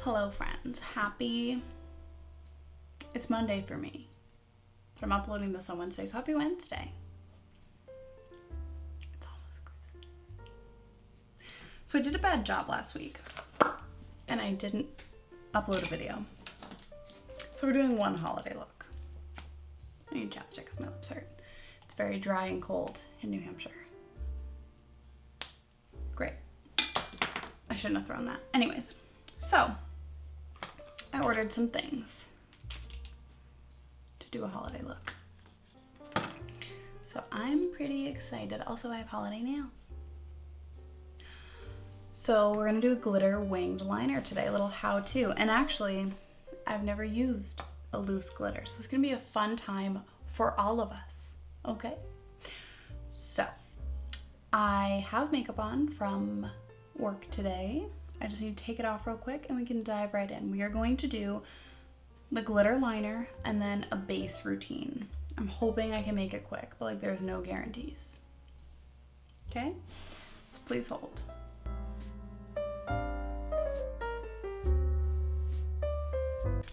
Hello friends, it's Monday for me, but I'm uploading this on Wednesday, so happy Wednesday. It's almost Christmas. So I did a bad job last week, and I didn't upload a video. So we're doing one holiday look. I need chapstick because my lips hurt. It's very dry and cold in New Hampshire. Great. I shouldn't have thrown that. Anyways, so I ordered some things to do a holiday look. So I'm pretty excited. Also, I have holiday nails. So we're gonna do a glitter winged liner today, a little how-to. And actually, I've never used a loose glitter, so it's gonna be a fun time for all of us, okay? So, I have makeup on from work today. I just need to take it off real quick and we can dive right in. We are going to do the glitter liner and then a base routine. I'm hoping I can make it quick, but like there's no guarantees. Okay? So please hold. I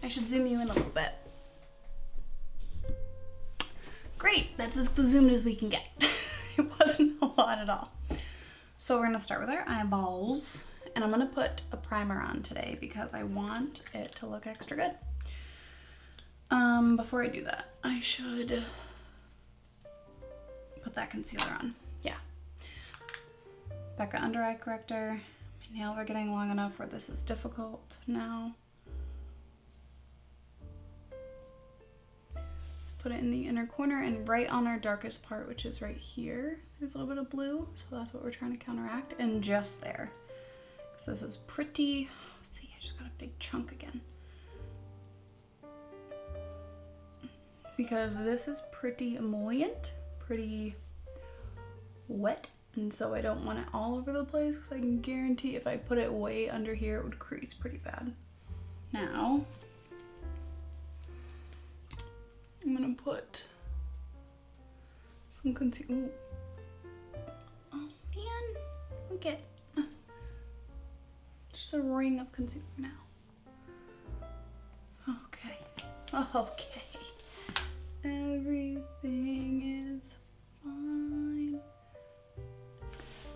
should zoom you in a little bit. Great, that's as zoomed as we can get. It wasn't a lot at all. So we're gonna start with our eyeballs, and I'm gonna put a primer on today because I want it to look extra good. Before I do that, I should put that concealer on. Yeah. Becca under eye corrector. My nails are getting long enough where this is difficult now. Let's put it in the inner corner and right on our darkest part, which is right here. There's a little bit of blue, so that's what we're trying to counteract, and just there. So this is pretty, see, I just got a big chunk again. Because this is pretty emollient, pretty wet, and so I don't want it all over the place because I can guarantee if I put it way under here, it would crease pretty bad. Now, I'm gonna put some concealer. Ooh. Oh man, look at just a ring of concealer now. Okay, okay. Everything is fine.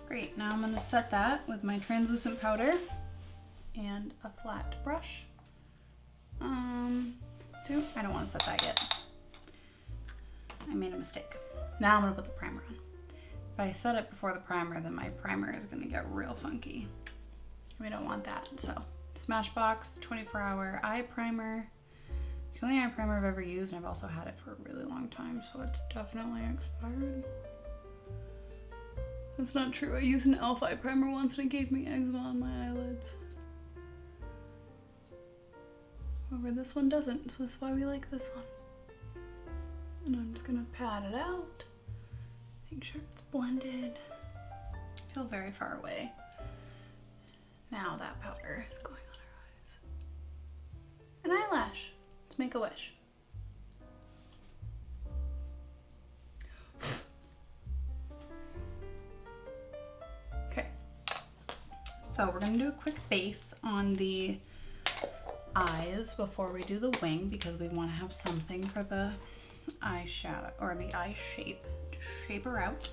Great, now I'm gonna set that with my translucent powder and a flat brush. So I don't want to set that yet. I made a mistake. Now I'm gonna put the primer on. If I set it before the primer, then my primer is gonna get real funky. We don't want that, so. Smashbox 24-hour eye primer. It's the only eye primer I've ever used, and I've also had it for a really long time, so it's definitely expired. That's not true. I used an e.l.f. eye primer once and it gave me eczema on my eyelids. However, this one doesn't, so that's why we like this one. And I'm just gonna pat it out. Make sure it's blended. I feel very far away. Now that powder is going on our eyes. An eyelash. Let's make a wish. Okay. So we're gonna do a quick base on the eyes before we do the wing because we want to have something for the eyeshadow or the eye shape to shape her out.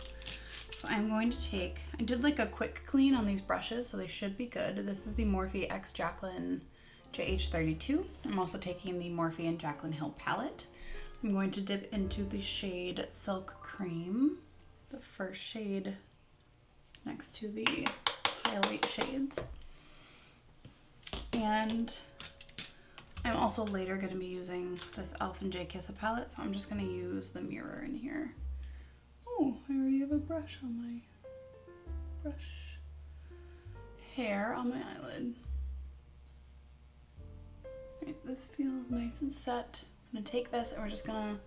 So I'm going to take, I did like a quick clean on these brushes, so they should be good. This is the Morphe X Jaclyn JH32. I'm also taking the Morphe and Jaclyn Hill palette. I'm going to dip into the shade Silk Cream, the first shade next to the highlight shades. And I'm also later going to be using this e.l.f. and Jkissa palette, so I'm just going to use the mirror in here. Oh, I already have a brush on my hair on my eyelid. Right, this feels nice and set. I'm going to take this and we're just going to,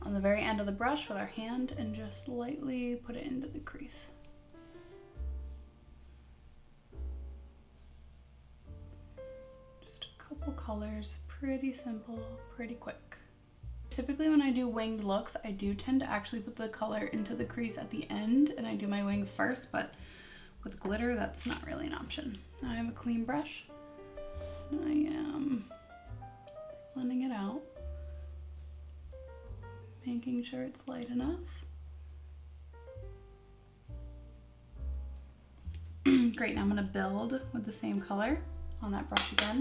on the very end of the brush with our hand, and just lightly put it into the crease. Couple colors, pretty simple, pretty quick. Typically when I do winged looks, I do tend to actually put the color into the crease at the end and I do my wing first, but with glitter, that's not really an option. Now I have a clean brush. I am blending it out, making sure it's light enough. Great, now I'm gonna build with the same color on that brush again.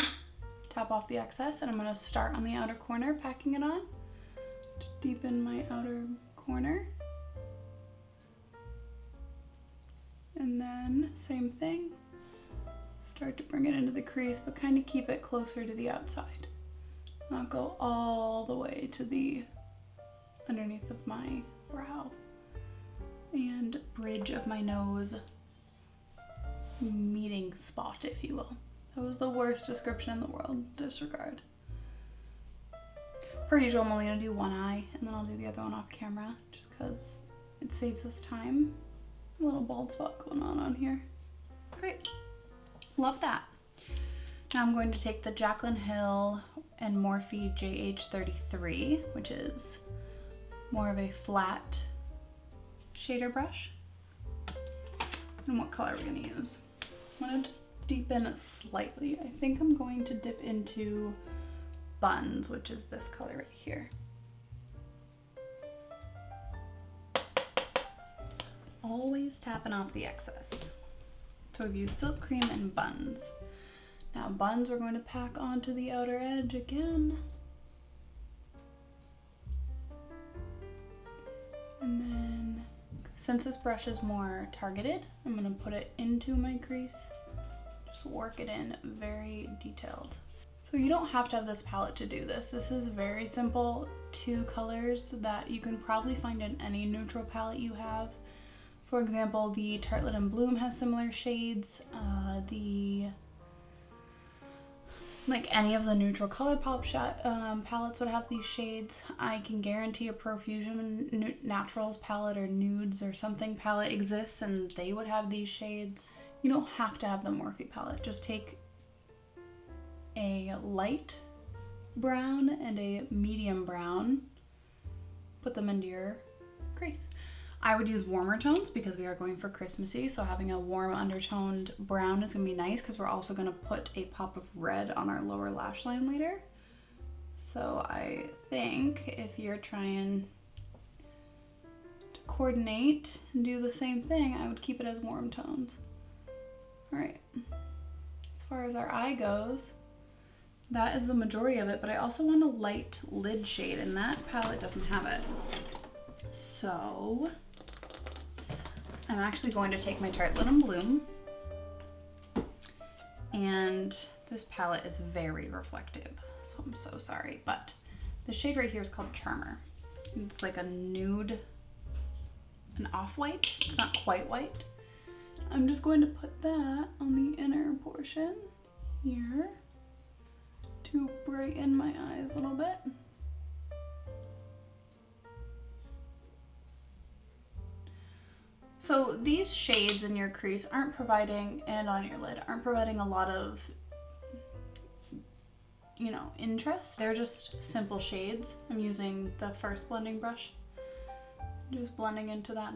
Tap off the excess, and I'm gonna start on the outer corner, packing it on to deepen my outer corner. And then same thing, start to bring it into the crease, but kind of keep it closer to the outside. Not go all the way to the underneath of my brow and bridge of my nose meeting spot, if you will. That was the worst description in the world. Disregard. Per usual, I'm only gonna do one eye and then I'll do the other one off camera just because it saves us time. A little bald spot going on here. Great. Love that. Now I'm going to take the Jaclyn Hill and Morphe JH33, which is more of a flat shader brush. And what color are we gonna use? I'm gonna just deepen it slightly. I think I'm going to dip into Buns, which is this color right here. Always tapping off the excess. So we've used Silk Cream and Buns. Now Buns we're going to pack onto the outer edge again. And then, since this brush is more targeted, I'm gonna put it into my crease. Just work it in very detailed. So you don't have to have this palette to do this. This is very simple, 2 colors that you can probably find in any neutral palette you have. For example, the Tartelette and Bloom has similar shades. Like any of the neutral color palettes would have these shades. I can guarantee a Profusion Naturals palette or Nudes or something palette exists and they would have these shades. You don't have to have the Morphe palette. Just take a light brown and a medium brown, put them into your crease. I would use warmer tones because we are going for Christmassy, so having a warm undertoned brown is gonna be nice because we're also gonna put a pop of red on our lower lash line later. So I think if you're trying to coordinate and do the same thing, I would keep it as warm tones. All right, as far as our eye goes, that is the majority of it, but I also want a light lid shade and that palette doesn't have it. So I'm actually going to take my Tartelette and Bloom, and this palette is very reflective, so I'm so sorry, but the shade right here is called Charmer. It's like a nude, an off-white. It's not quite white. I'm just going to put that on the inner portion here to brighten my eyes a little bit. So these shades in your crease aren't providing, and on your lid, aren't providing a lot of, you know, interest. They're just simple shades. I'm using the first blending brush. Just blending into that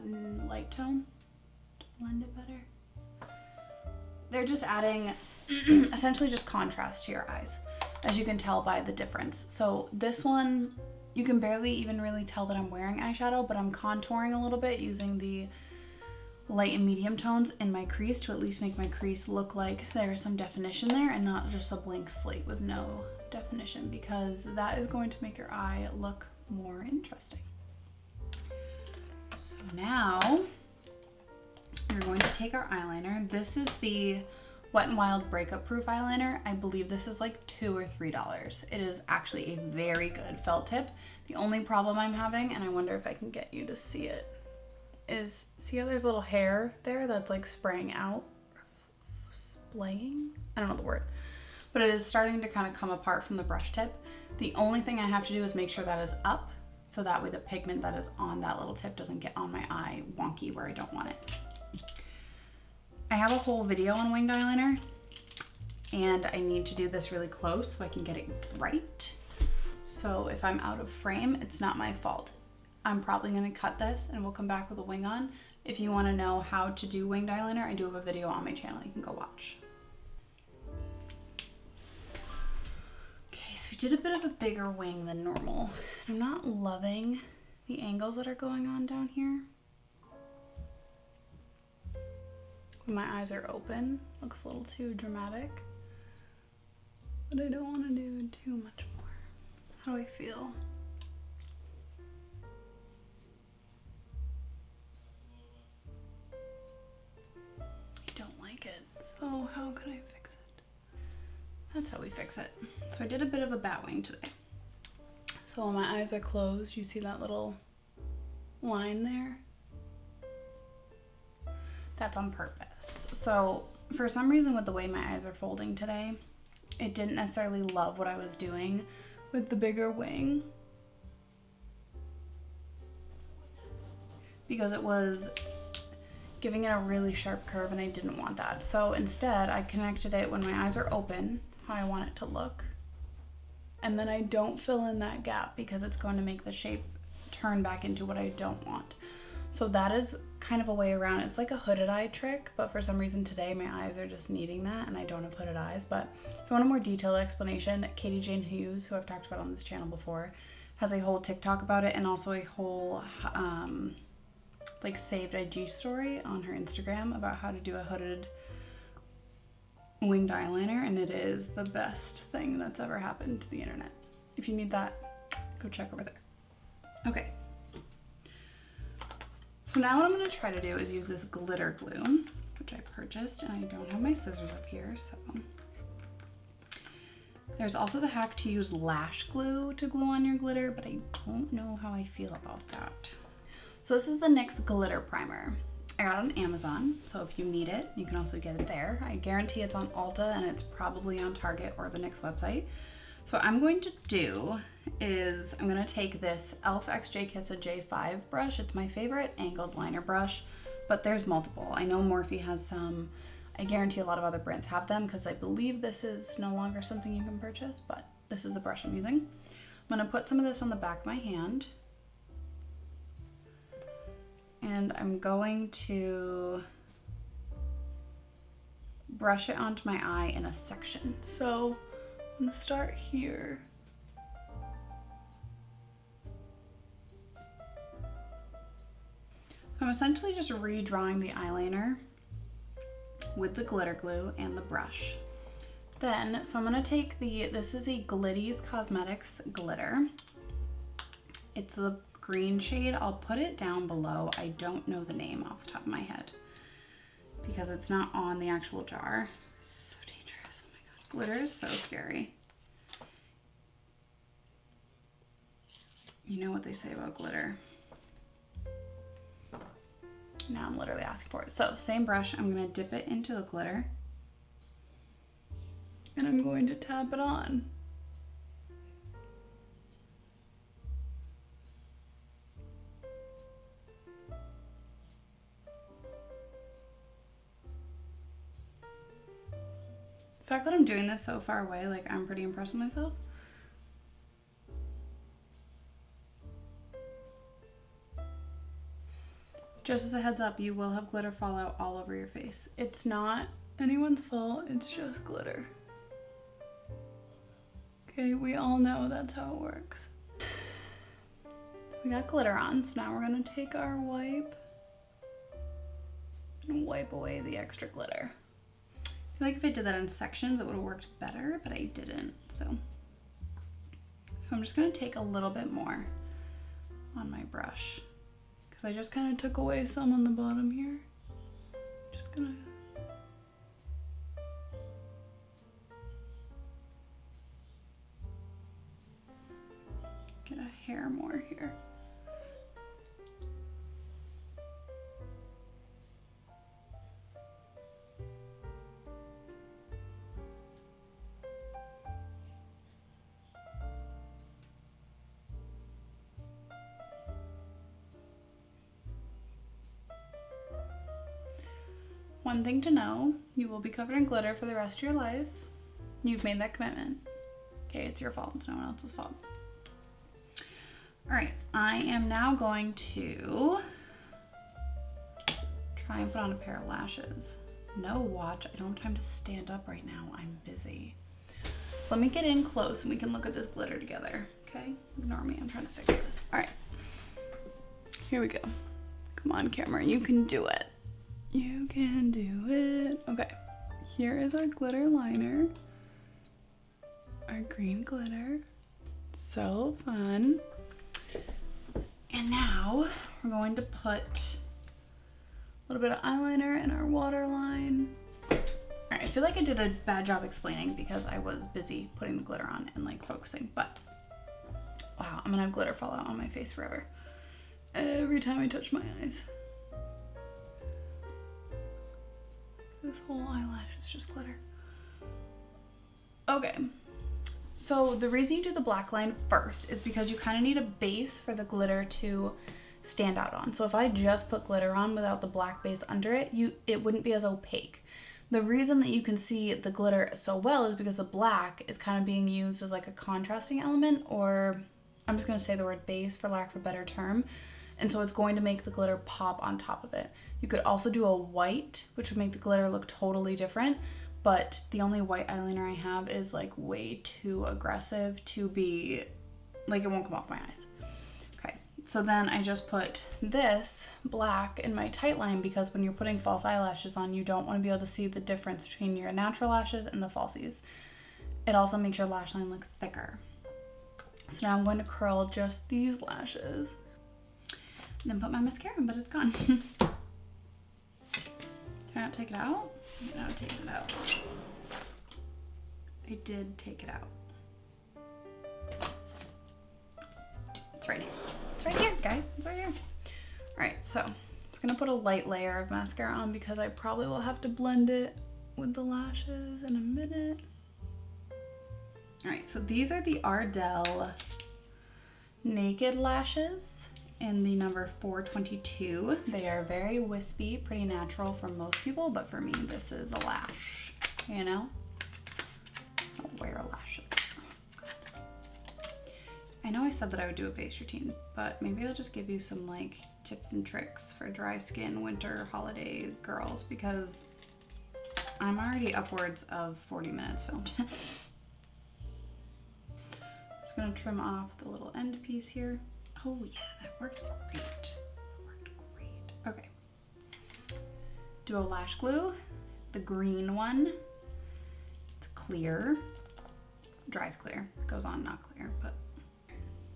light tone to blend it better. They're just adding essentially just contrast to your eyes, as you can tell by the difference. So this one, you can barely even really tell that I'm wearing eyeshadow, but I'm contouring a little bit using the light and medium tones in my crease to at least make my crease look like there's some definition there and not just a blank slate with no definition, because that is going to make your eye look more interesting. So now we're going to take our eyeliner. This is the Wet n Wild Breakup Proof eyeliner. I believe this is like $2 or $3. It is actually a very good felt tip. The only problem I'm having, and I wonder if I can get you to see it, is see how there's a little hair there that's like spraying out? Splaying? I don't know the word. But it is starting to kind of come apart from the brush tip. The only thing I have to do is make sure that is up, so that way the pigment that is on that little tip doesn't get on my eye wonky where I don't want it. I have a whole video on winged eyeliner, and I need to do this really close so I can get it right. So if I'm out of frame, it's not my fault. I'm probably gonna cut this and we'll come back with a wing on. If you wanna know how to do winged eyeliner, I do have a video on my channel you can go watch. did a bit of a bigger wing than normal. I'm not loving the angles that are going on down here. When my eyes are open, looks a little too dramatic. But I don't want to do too much more. How do I feel? I don't like it. So how can I fix it? That's how we fix it. So I did a bit of a bat wing today. So when my eyes are closed, you see that little line there? That's on purpose. So for some reason with the way my eyes are folding today, it didn't necessarily love what I was doing with the bigger wing, because it was giving it a really sharp curve and I didn't want that. So instead I connected it when my eyes are open, how I want it to look. And then I don't fill in that gap because it's going to make the shape turn back into what I don't want. So that is kind of a way around. It's like a hooded eye trick, but for some reason today my eyes are just needing that and I don't have hooded eyes. But if you want a more detailed explanation, Katie Jane Hughes, who I've talked about on this channel before, has a whole TikTok about it and also a whole like saved IG story on her Instagram about how to do a hooded winged eyeliner, and it is the best thing that's ever happened to the internet. If you need that, go check over there. Okay. So now what I'm going to try to do is use this glitter glue, which I purchased, and I don't have my scissors up here, so. There's also the hack to use lash glue to glue on your glitter, but I don't know how I feel about that. So this is the NYX glitter primer. I got it on Amazon, so if you need it, you can also get it there. I guarantee it's on Ulta and it's probably on Target or the NYX website. So what I'm going to do is I'm going to take this e.l.f. x Jkissa J5 brush. It's my favorite angled liner brush, but there's multiple. I know Morphe has some. I guarantee a lot of other brands have them because I believe this is no longer something you can purchase, but this is the brush I'm using. I'm going to put some of this on the back of my hand. And I'm going to brush it onto my eye in a section. So I'm gonna start here. I'm essentially just redrawing the eyeliner with the glitter glue and the brush. Then, so I'm gonna take this is a Glitty's Cosmetics glitter. It's the green shade. I'll put it down below. I don't know the name off the top of my head because it's not on the actual jar. So dangerous. Oh my god. Glitter is so scary. You know what they say about glitter. Now I'm literally asking for it. So same brush, I'm going to dip it into the glitter and I'm going to tap it on. The fact that I'm doing this so far away, like, I'm pretty impressed with myself. Just as a heads up, you will have glitter fall out all over your face. It's not anyone's fault, it's just glitter. Okay, we all know that's how it works. We got glitter on, so now we're gonna take our wipe and wipe away the extra glitter. I feel like if I did that in sections, it would have worked better, but I didn't, so. So I'm just gonna take a little bit more on my brush because I just kind of took away some on the bottom here. Just gonna get a hair more here. One thing to know, you will be covered in glitter for the rest of your life. You've made that commitment. Okay, it's your fault, it's no one else's fault. All right, I am now going to try and put on a pair of lashes. No watch, I don't have time to stand up right now, I'm busy. So let me get in close and we can look at this glitter together. Okay, ignore me, I'm trying to fix this. All right, here we go. Come on, camera, you can do it. You can do it. Okay, here is our glitter liner. Our green glitter. So fun. And now we're going to put a little bit of eyeliner in our waterline. All right, I feel like I did a bad job explaining because I was busy putting the glitter on and like focusing, but wow, I'm gonna have glitter fall out on my face forever. Every time I touch my eyes. This whole eyelash is just glitter. Okay, so the reason you do the black line first is because you kind of need a base for the glitter to stand out on. So if I just put glitter on without the black base under it, it wouldn't be as opaque. The reason that you can see the glitter so well is because the black is kind of being used as like a contrasting element, or I'm just going to say the word base for lack of a better term. And so it's going to make the glitter pop on top of it. You could also do a white, which would make the glitter look totally different, but the only white eyeliner I have is like way too aggressive to be, like it won't come off my eyes. Okay, so then I just put this black in my tight line because when you're putting false eyelashes on, you don't want to be able to see the difference between your natural lashes and the falsies. It also makes your lash line look thicker. So now I'm going to curl just these lashes and then put my mascara in, but it's gone. Can I not take it out? I'm not taking it out. I did take it out. It's right here. It's right here, guys. It's right here. All right, so I'm just gonna put a light layer of mascara on because I probably will have to blend it with the lashes in a minute. All right, so these are the Ardell Naked Lashes in the number 422. They are very wispy, pretty natural for most people, but for me, this is a lash, you know? I don't wear lashes. Oh, God. I know I said that I would do a base routine, but maybe I'll just give you some like tips and tricks for dry skin, winter, holiday girls, because I'm already upwards of 40 minutes filmed. Just gonna trim off the little end piece here. Oh yeah, that worked great. That worked great. Okay. Do a lash glue, the green one. It's clear. Dries clear. Goes on not clear, but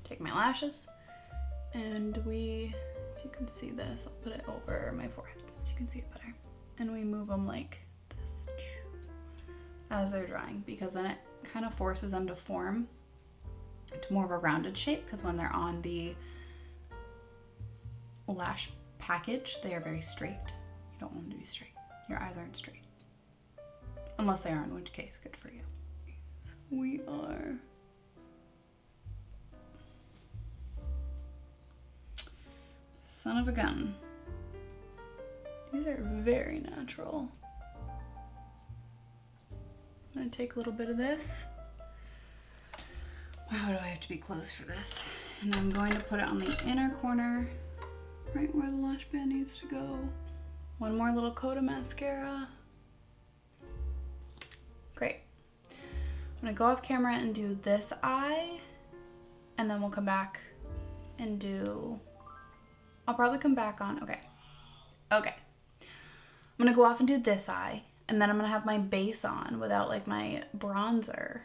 take my lashes and if you can see this, I'll put it over my forehead so you can see it better. And we move them like this as they're drying because then it kind of forces them to form to more of a rounded shape, because when they're on the lash package, they are very straight. You don't want them to be straight. Your eyes aren't straight. Unless they are, in which case, good for you. We are son of a gun. These are very natural. I'm gonna take a little bit of this. Wow, do I have to be close for this? And I'm going to put it on the inner corner, right where the lash band needs to go. One more little coat of mascara. Great. I'm gonna go off camera and do this eye, and then we'll come back and do, I'll probably come back on, okay. I'm gonna go off and do this eye, and then I'm gonna have my base on without like my bronzer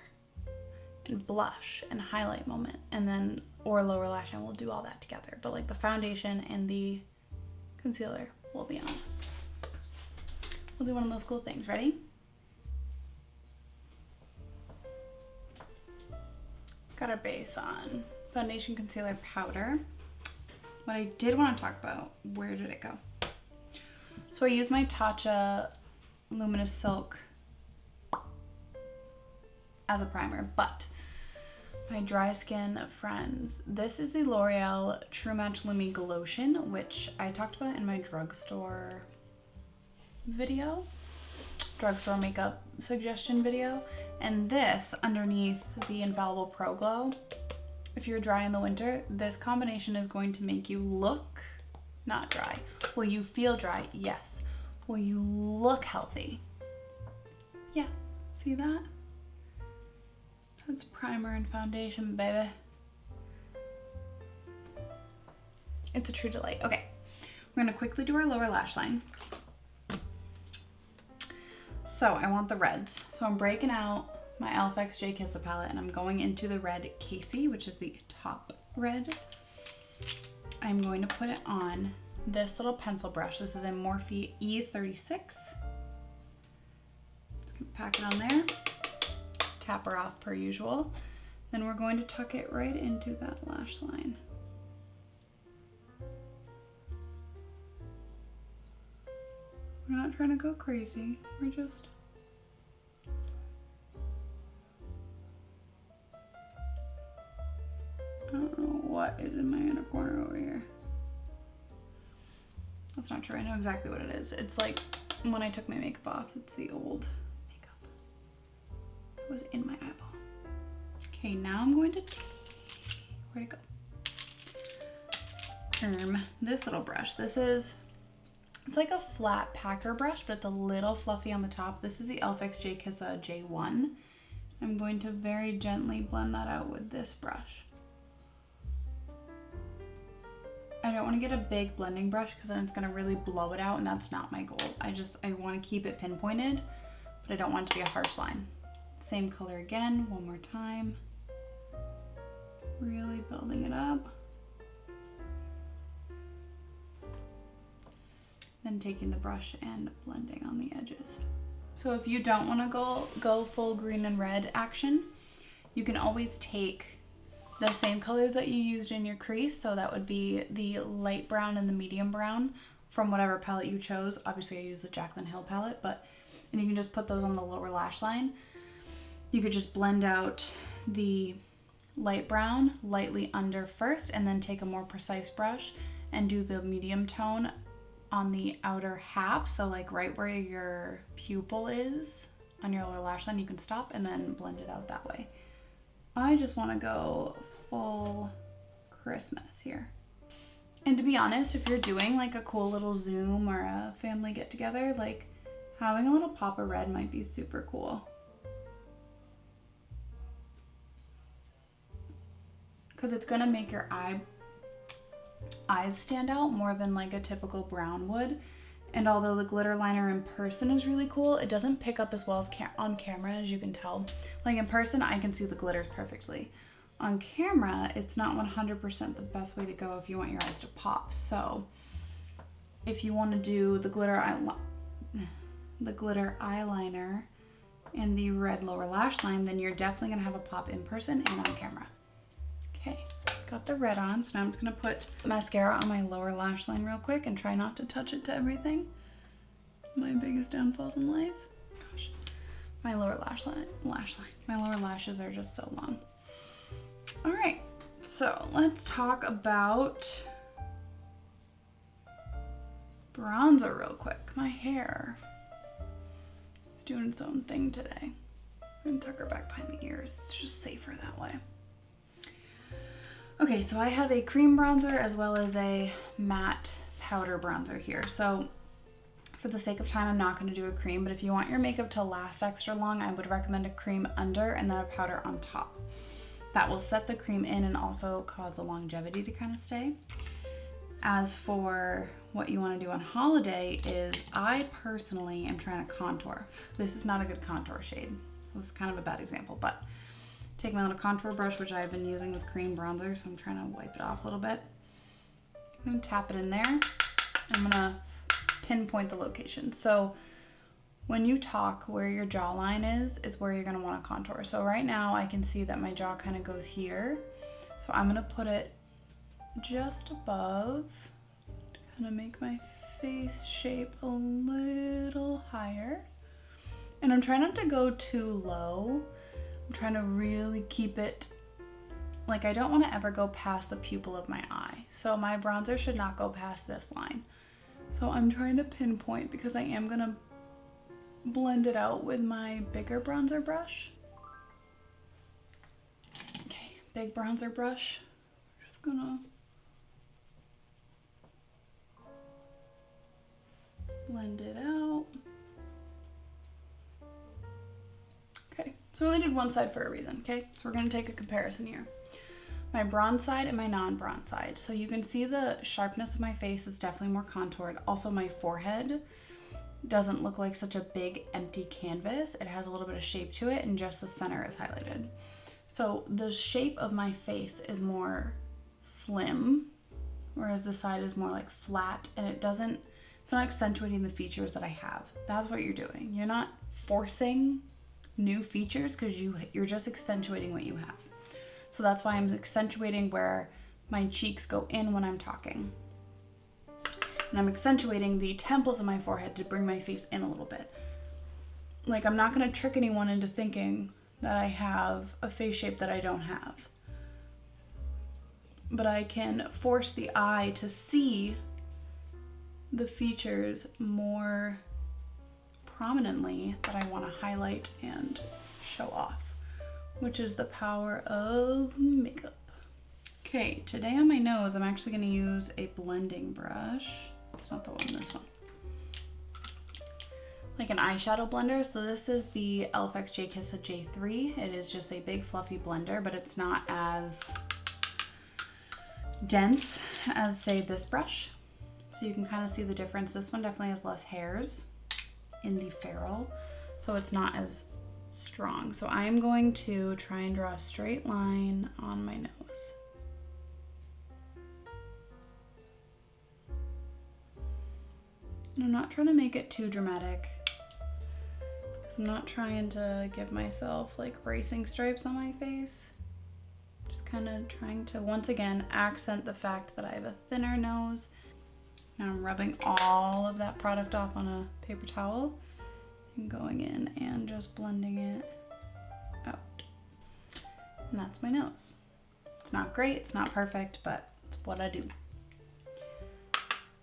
and blush and highlight moment, and then or lower lash line, we'll do all that together, but like the foundation and the concealer will be on. We'll do one of those cool things. Ready? Got our base on. Foundation, concealer, powder. What I did want to talk about, where did it go? So I use my Tatcha Luminous Silk as a primer, but my dry skin friends, this is the L'Oreal True Match Lumi Glotion, which I talked about in my drugstore video, drugstore makeup suggestion video. And this underneath the Infallible Pro Glow, if you're dry in the winter, this combination is going to make you look not dry. Will you feel dry? Yes. Will you look healthy? Yes. See that? It's primer and foundation, baby. It's a true delight. Okay, we're gonna quickly do our lower lash line. So I want the reds. So I'm breaking out my e.l.f. Jkissa palette and I'm going into the red Casey, which is the top red. I'm going to put it on this little pencil brush. This is a Morphe E36. Just gonna pack it on there, tap her off per usual. Then we're going to tuck it right into that lash line. We're not trying to go crazy, we're just I don't know what is in my inner corner over here. That's not true, I know exactly what it is. It's like when I took my makeup off, it's the old makeup that was in my eyeball. Okay, now I'm going to where'd it go? This little brush. It's like a flat packer brush, but it's a little fluffy on the top. This is the e.l.f. Jkissa J1. I'm going to very gently blend that out with this brush. I don't want to get a big blending brush because then it's going to really blow it out, and that's not my goal. I want to keep it pinpointed, but I don't want it to be a harsh line. Same color again, one more time. Really building it up. Then taking the brush and blending on the edges. So if you don't want to go full green and red action, you can always take the same colors that you used in your crease. So that would be the light brown and the medium brown from whatever palette you chose. Obviously I use the Jaclyn Hill palette, and you can just put those on the lower lash line. You could just blend out the light brown lightly under first and then take a more precise brush and do the medium tone on the outer half, so like right where your pupil is on your lower lash line, you can stop and then blend it out that way. I just want to go full Christmas here. And to be honest, if you're doing like a cool little Zoom or a family get together, like having a little pop of red might be super cool. Because it's gonna make your eyes stand out more than like a typical brown would. And although the glitter liner in person is really cool, it doesn't pick up as well as on camera, as you can tell. Like in person, I can see the glitters perfectly. On camera, it's not 100% the best way to go if you want your eyes to pop. So if you want to do the glitter eyeliner and the red lower lash line, then you're definitely gonna have a pop in person and on camera. Okay, got the red on, so now I'm just gonna put mascara on my lower lash line real quick and try not to touch it to everything. My biggest downfalls in life. Gosh, my lower my lower lashes are just so long. All right, so let's talk about bronzer real quick. My hair is doing its own thing today. I'm gonna tuck her back behind the ears. It's just safer that way. Okay, so I have a cream bronzer as well as a matte powder bronzer here. So for the sake of time, I'm not going to do a cream, but if you want your makeup to last extra long, I would recommend a cream under and then a powder on top. That will set the cream in and also cause the longevity to kind of stay. As for what you want to do on holiday is, I personally am trying to contour. This is not a good contour shade. This is kind of a bad example, but take my little contour brush, which I've been using with cream bronzer, so I'm trying to wipe it off a little bit. I'm gonna tap it in there. I'm gonna pinpoint the location. So when you talk, where your jawline is where you're gonna wanna contour. So right now I can see that my jaw kind of goes here. So I'm gonna put it just above to kind of make my face shape a little higher. And I'm trying not to go too low. I'm trying to really keep it, like I don't want to ever go past the pupil of my eye. So my bronzer should not go past this line. So I'm trying to pinpoint because I am going to blend it out with my bigger bronzer brush. Okay, big bronzer brush. Just gonna blend it out. So I only did one side for a reason, okay? So we're gonna take a comparison here. My bronze side and my non-bronze side. So you can see the sharpness of my face is definitely more contoured. Also my forehead doesn't look like such a big empty canvas. It has a little bit of shape to it and just the center is highlighted. So the shape of my face is more slim, whereas the side is more like flat, and it's not accentuating the features that I have. That's what you're doing. You're not forcing new features because you're just accentuating what you have. So that's why I'm accentuating where my cheeks go in when I'm talking. And I'm accentuating the temples of my forehead to bring my face in a little bit. Like, I'm not gonna trick anyone into thinking that I have a face shape that I don't have. But I can force the eye to see the features more prominently that I wanna highlight and show off, which is the power of makeup. Okay, today on my nose, I'm actually gonna use a blending brush. It's not the one, this one. Like an eyeshadow blender. So this is the e.l.f. Jkissa J3. It is just a big fluffy blender, but it's not as dense as, say, this brush. So you can kind of see the difference. This one definitely has less hairs in the ferrule, so it's not as strong. So I'm going to try and draw a straight line on my nose. And I'm not trying to make it too dramatic, because I'm not trying to give myself like racing stripes on my face. Just kind of trying to, once again, accent the fact that I have a thinner nose. Now I'm rubbing all of that product off on a paper towel and going in and just blending it out. And that's my nose. It's not great, it's not perfect, but it's what I do.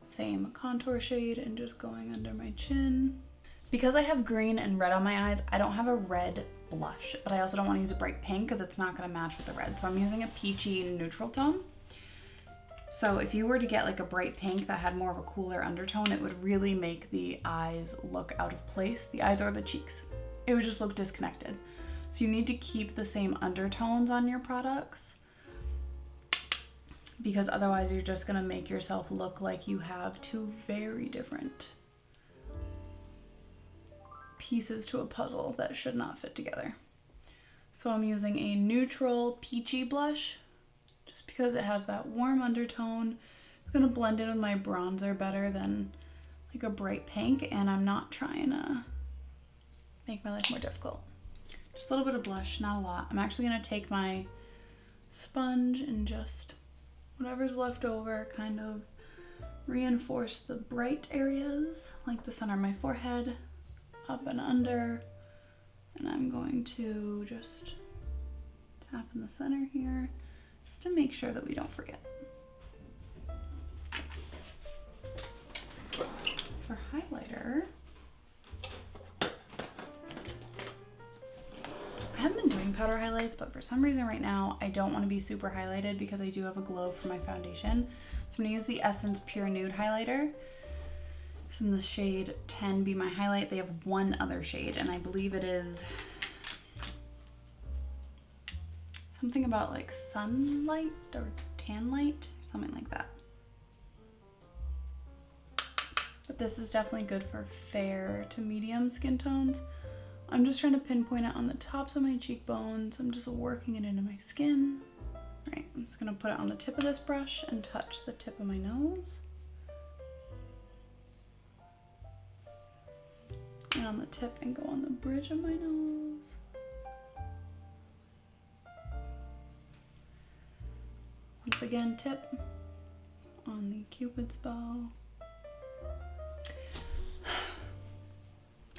Same contour shade and just going under my chin. Because I have green and red on my eyes, I don't have a red blush, but I also don't want to use a bright pink because it's not going to match with the red. So I'm using a peachy neutral tone. So if you were to get like a bright pink that had more of a cooler undertone, it would really make the eyes look out of place, the eyes or the cheeks. It would just look disconnected. So you need to keep the same undertones on your products, because otherwise you're just gonna make yourself look like you have two very different pieces to a puzzle that should not fit together. So I'm using a neutral peachy blush just because it has that warm undertone. It's gonna blend in with my bronzer better than like a bright pink, and I'm not trying to make my life more difficult. Just a little bit of blush, not a lot. I'm actually gonna take my sponge and just whatever's left over, kind of reinforce the bright areas, like the center of my forehead, up and under. And I'm going to just tap in the center here, just to make sure that we don't forget. For highlighter, I haven't been doing powder highlights, but for some reason right now I don't want to be super highlighted because I do have a glow for my foundation. So I'm going to use the Essence Pure Nude highlighter. It's in the shade 10 Be My Highlight. They have one other shade, and I believe it is something about like sunlight or tan light, something like that. But this is definitely good for fair to medium skin tones. I'm just trying to pinpoint it on the tops of my cheekbones. I'm just working it into my skin. All right, I'm just gonna put it on the tip of this brush and touch the tip of my nose. And on the tip and go on the bridge of my nose. Once again, tip on the Cupid's bow.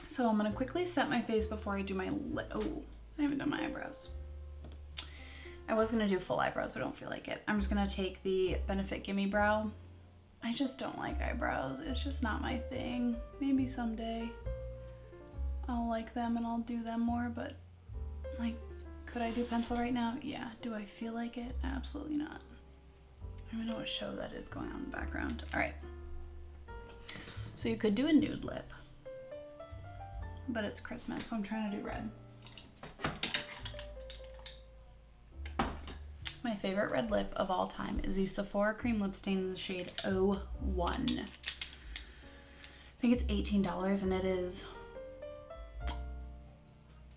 So I'm gonna quickly set my face before I do my lip. Oh, I haven't done my eyebrows. I was gonna do full eyebrows, but I don't feel like it. I'm just gonna take the Benefit Gimme Brow. I just don't like eyebrows. It's just not my thing. Maybe someday I'll like them and I'll do them more, but like, could I do pencil right now? Yeah. Do I feel like it? Absolutely not. I don't even know what show that is going on in the background. All right. So you could do a nude lip, but it's Christmas, so I'm trying to do red. my favorite red lip of all time is the Sephora Cream Lip Stain in the shade 01. I think it's $18 and it is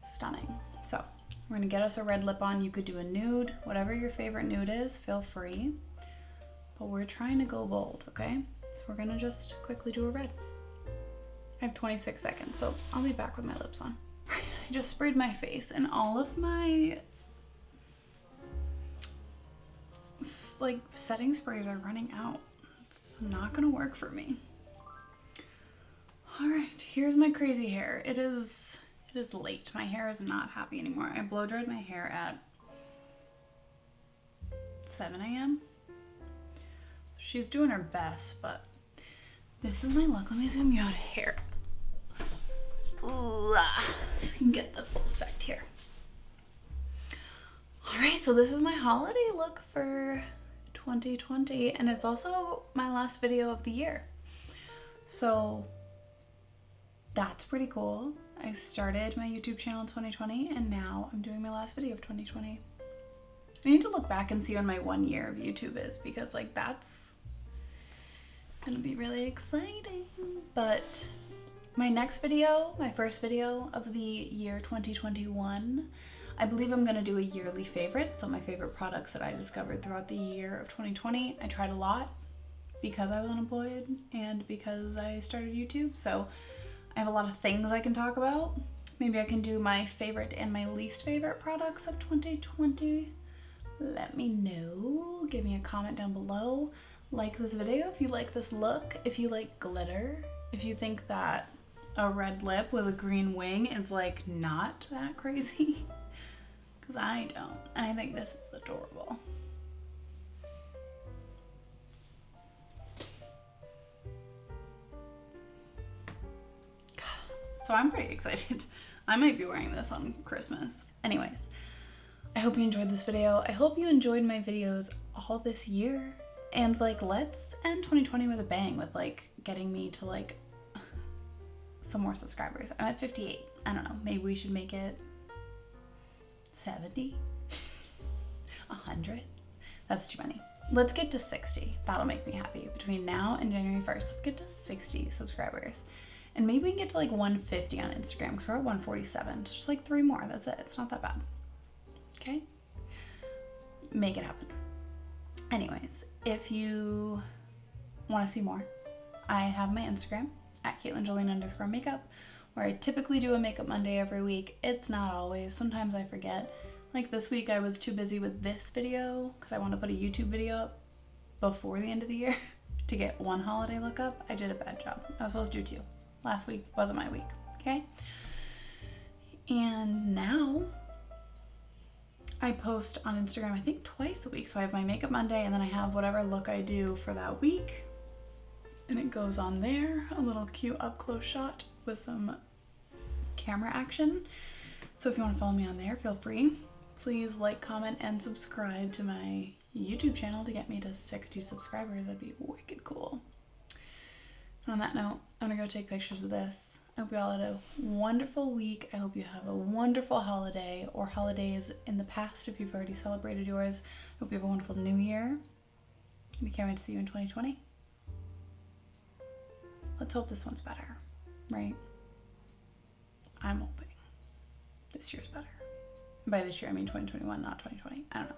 stunning. So we're gonna get us a red lip on. You could do a nude, whatever your favorite nude is, feel free. But we're trying to go bold, okay? So we're gonna just quickly do a red. I have 26 seconds, so I'll be back with my lips on. I just sprayed my face and all of my like setting sprays are running out. It's not gonna work for me. All right, here's my crazy hair. It is late. My hair is not happy anymore. I blow dried my hair at 7 a.m. She's doing her best, but this is my look. Let me zoom you out here. Ooh, so you can get the full effect here. All right, so this is my holiday look for 2020, and it's also my last video of the year. So that's pretty cool. I started my YouTube channel in 2020, and now I'm doing my last video of 2020. I need to look back and see when my 1 year of YouTube is, because like that's gonna be really exciting. But my next video, my first video of the year 2021, I believe I'm gonna do a yearly favorite. So my favorite products that I discovered throughout the year of 2020. I tried a lot because I was unemployed and because I started YouTube. So I have a lot of things I can talk about. Maybe I can do my favorite and my least favorite products of 2020. Let me know. Give me a comment down below. Like this video if you like this look, if you like glitter, if you think that a red lip with a green wing is like not that crazy, because I don't. I think this is adorable. So I'm pretty excited. I might be wearing this on Christmas. Anyways, I hope you enjoyed this video. I hope you enjoyed my videos all this year. And like, let's end 2020 with a bang with like getting me to like some more subscribers. I'm at 58. I don't know, maybe we should make it 70, 100. That's too many. Let's get to 60. That'll make me happy. Between now and January 1st, let's get to 60 subscribers. And maybe we can get to like 150 on Instagram because we're at 147. It's just like 3 more. That's it. It's not that bad. Okay? Make it happen. Anyways, if you want to see more, I have my Instagram at CaitlinJolene_makeup, where I typically do a Makeup Monday every week. It's not always. Sometimes I forget. Like this week I was too busy with this video because I want to put a YouTube video up before the end of the year to get 1 holiday look up. I did a bad job. I was supposed to do 2. Last week wasn't my week, okay? And now I post on Instagram, I think twice a week. So I have my Makeup Monday and then I have whatever look I do for that week. And it goes on there, a little cute up close shot with some camera action. So if you want to follow me on there, feel free. Please like, comment, and subscribe to my YouTube channel to get me to 60 subscribers. That'd be wicked cool. And on that note, I'm gonna go take pictures of this. I hope you all had a wonderful week. I hope you have a wonderful holiday or holidays in the past if you've already celebrated yours. I hope you have a wonderful new year. We can't wait to see you in 2020. Let's hope this one's better, right? I'm hoping this year's better. And by this year, I mean 2021, not 2020. I don't know.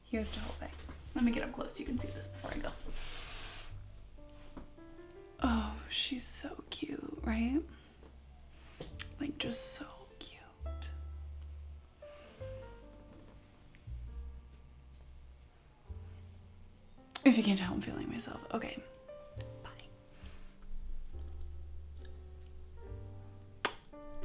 Here's to hoping. Let me get up close so you can see this before I go. Oh, she's so cute, right? Like, just so cute. If you can't tell, I'm feeling myself. Okay,